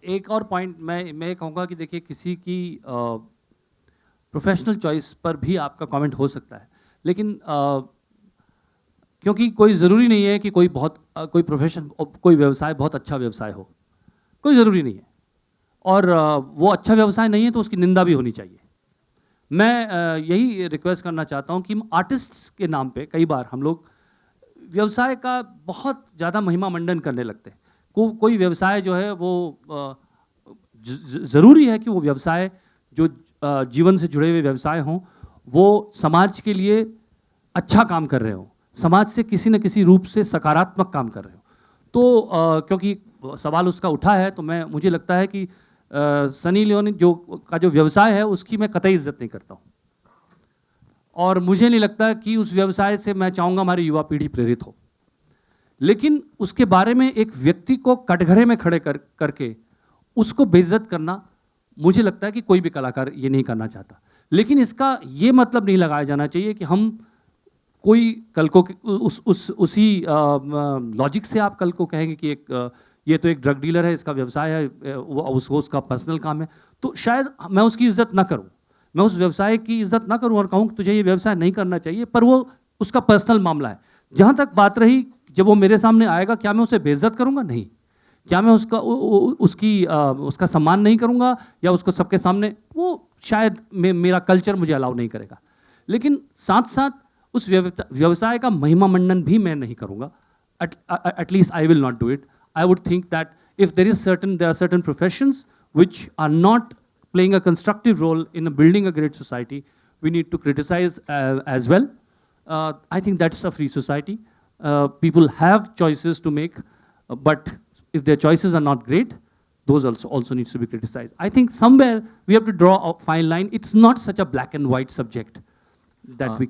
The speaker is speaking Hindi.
एक और पॉइंट मैं कहूँगा कि देखिए किसी की प्रोफेशनल चॉइस पर भी आपका कमेंट हो सकता है, लेकिन क्योंकि कोई ज़रूरी नहीं है कि कोई प्रोफेशन कोई व्यवसाय बहुत अच्छा व्यवसाय हो, कोई ज़रूरी नहीं है। और वो अच्छा व्यवसाय नहीं है तो उसकी निंदा भी होनी चाहिए। मैं यही रिक्वेस्ट करना चाहता हूँ कि आर्टिस्ट्स के नाम पे कई बार हम लोग व्यवसाय का बहुत ज़्यादा महिमा मंडन करने लगते हैं। कोई व्यवसाय जो है वो ज़रूरी है कि वो व्यवसाय जो जीवन से जुड़े हुए व्यवसाय हों, वो समाज के लिए अच्छा काम कर रहे हों, समाज से किसी न किसी रूप से सकारात्मक काम कर रहे हों। तो क्योंकि सवाल उसका उठा है तो मुझे लगता है कि सनी लियोनी जो व्यवसाय है उसकी मैं कतई इज्जत नहीं करता हूँ, और मुझे नहीं लगता कि उस व्यवसाय से मैं चाहूँगा हमारी युवा पीढ़ी प्रेरित हो। लेकिन उसके बारे में एक व्यक्ति को कटघरे में खड़े करके उसको बेइज्जत करना, मुझे लगता है कि कोई भी कलाकार ये नहीं करना चाहता। लेकिन इसका ये मतलब नहीं लगाया जाना चाहिए कि हम कोई कल को उसी लॉजिक से आप कल को कहेंगे कि ये तो एक ड्रग डीलर है, इसका व्यवसाय है, उसका पर्सनल काम है, तो शायद मैं उसकी इज्जत ना करूं, मैं उस व्यवसाय की इज्जत ना करूं और कहूं कि तुझे ये व्यवसाय नहीं करना चाहिए, पर वो उसका पर्सनल मामला है। जहां तक बात रही, जब वो मेरे सामने आएगा, क्या मैं उसे बेइज्जत करूंगा? नहीं। क्या मैं उसका सम्मान नहीं करूंगा या उसको सबके सामने, वो शायद मेरा कल्चर मुझे अलाउ नहीं करेगा। लेकिन साथ साथ उस व्यवसाय का महिमा मंडन भी मैं नहीं करूंगा। At least I will not do it. I would think that if there are certain professions which are not playing a constructive role in building a great society, we need to criticize as well. I think that's a free society. People have choices to make, but if their choices are not great, those also needs to be criticized. I think somewhere we have to draw a fine line. It's not such a black and white subject that we